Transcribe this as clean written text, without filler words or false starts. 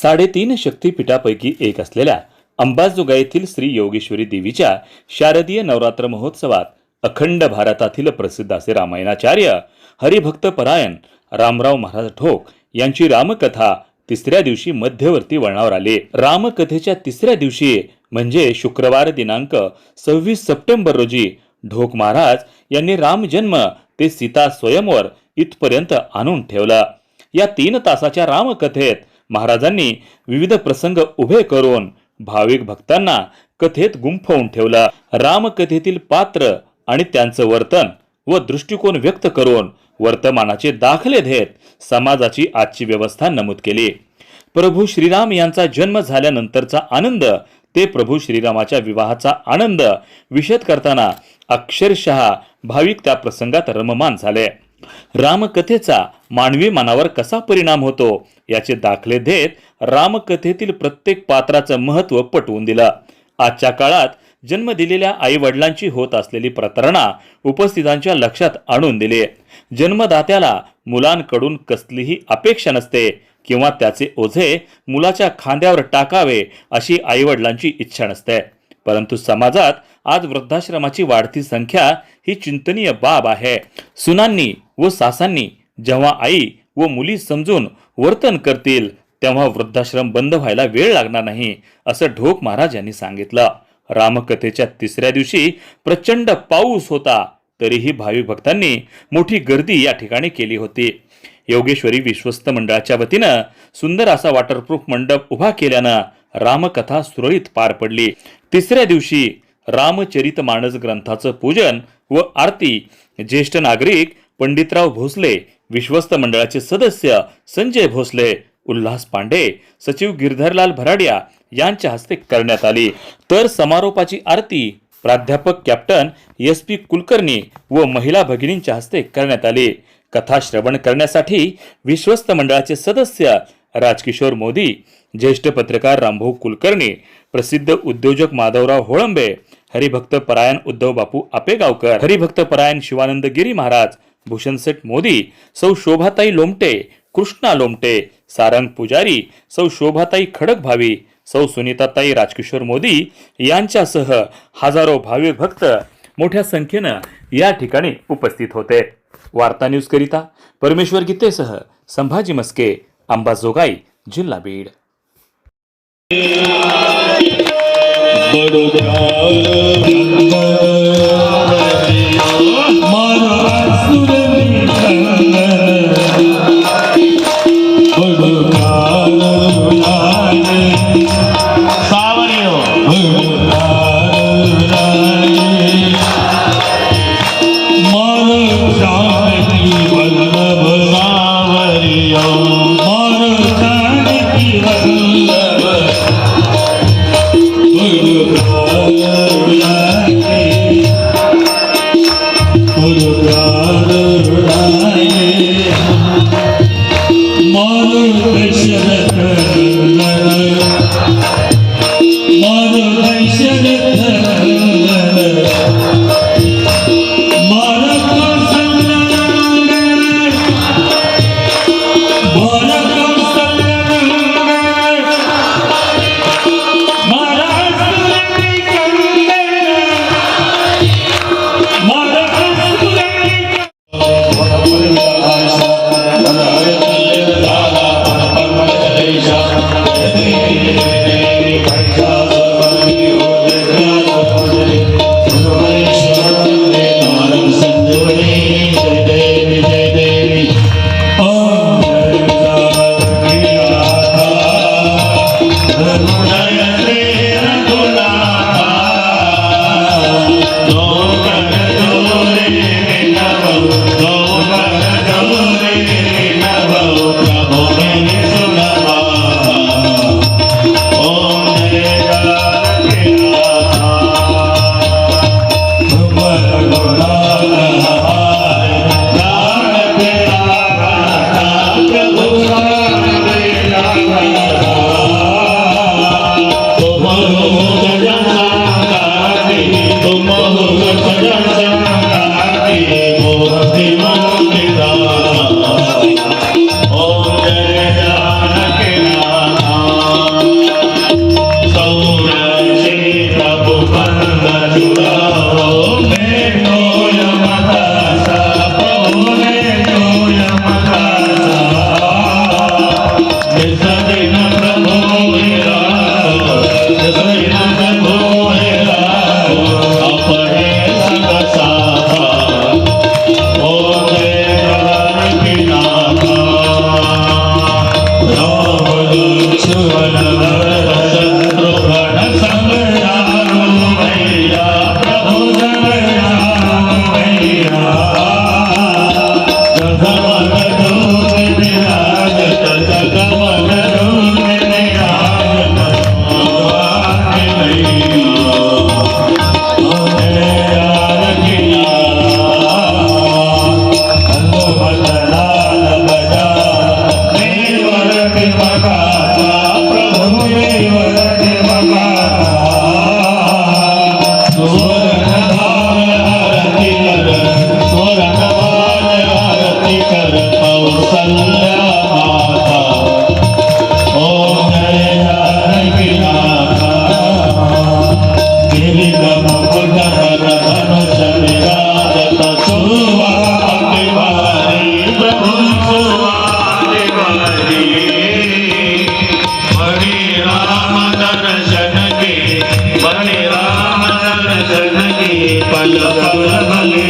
3.5 शक्तिपीठापैकी एक असलेल्या अंबाजोगाई येथील श्री योगेश्वरी देवीच्या शारदीय नवरात्र महोत्सवात अखंड भारतातील प्रसिद्ध असे रामायणाचार्य हरिभक्त परायण रामराव महाराज ठोक यांची रामकथा तिसऱ्या दिवशी मध्यवर्ती वळणावर आली। रामकथेच्या तिसऱ्या दिवशी म्हणजे शुक्रवार दिनांक 26 सप्टेंबर रोजी ढोक महाराज यांनी राम जन्म ते सीता स्वयंवर इथपर्यंत आणून ठेवला। या 3 तासाच्या रामकथेत महाराजांनी विविध प्रसंग उभे करून भाविक भक्तांना कथेत गुंफवून ठेवला। रामकथेतील पात्र आणि त्यांचं वर्तन व दृष्टिकोन व्यक्त करून वर्तमानाचे दाखले देत समाजाची आजची व्यवस्था नमूद केली। प्रभू श्रीराम यांचा जन्म झाल्यानंतरचा आनंद ते प्रभू श्रीरामाच्या विवाहाचा आनंद विशद करताना अक्षरशः भाविक त्या प्रसंगात रममान झाले। रामकथेचा मानवी मनावर कसा परिणाम होतो याचे दाखले देत रामकथेतील प्रत्येक पात्राचं महत्त्व पटवून दिलं। आजच्या काळात जन्म दिलेल्या आई वडिलांची होत असलेली प्रतारणा उपस्थितांच्या लक्षात आणून दिली। जन्मदात्याला मुलांकडून कसलीही अपेक्षा नसते किंवा त्याचे ओझे मुलाच्या खांद्यावर टाकावे अशी आई वडिलांची इच्छा नसते, परंतु समाजात आज वृद्धाश्रमाची वाढती संख्या ही चिंतनीय बाब आहे। सुनांनी व सासांनी जेव्हा आई व मुली समजून वर्तन करतील तेव्हा वृद्धाश्रम बंद व्हायला वेळ लागणार नाही असं ढोक महाराज यांनी सांगितलं। रामकथेच्या तिसऱ्या दिवशी प्रचंड पाऊस होता, तरीही भाविक भक्तांनी मोठी गर्दी या ठिकाणी केली होती। योगेश्वरी विश्वस्त मंडळाच्या वतीनं सुंदर असा वॉटरप्रूफ मंडप उभा केल्यानं रामकथा सुरळीत पार पडली। तिसऱ्या दिवशी रामचरितमानस ग्रंथाचं पूजन व आरती ज्येष्ठ नागरिक पंडितराव भोसले, विश्वस्त मंडळाचे सदस्य संजय भोसले, उल्हास पांडे, सचिव गिरधरलाल भराडिया यांच्या हस्ते करण्यात आली। तर समारोपाची आरती प्राध्यापक कॅप्टन SP कुलकर्णी व महिला भगिनींच्या हस्ते करण्यात आली। कथा श्रवण करण्यासाठी विश्वस्त मंडळाचे सदस्य राजकिशोर मोदी, ज्येष्ठ पत्रकार रामभाऊ कुलकर्णी, प्रसिद्ध उद्योजक माधवराव होळंबे, हरिभक्त परायण उद्धव बापू आपेगावकर, हरिभक्त परायण शिवानंद गिरी महाराज, भूषणसेठ मोदी, सौ शोभाताई लोमटे, कृष्णा लोमटे, सारंग पुजारी, सौ शोभाताई खडक भावी, सौ सुनीताताई राजकिशोर मोदी यांच्यासह हजारो भाविक भक्त मोठ्या संख्येनं या ठिकाणी उपस्थित होते। वार्ता न्यूज करिता परमेश्वर गीतेसह संभाजी मस्के, अंबाजोगाई, जिल्हा बीड। Yeah. राम दर्शन के, बने राम दर्शन के, पल पल भले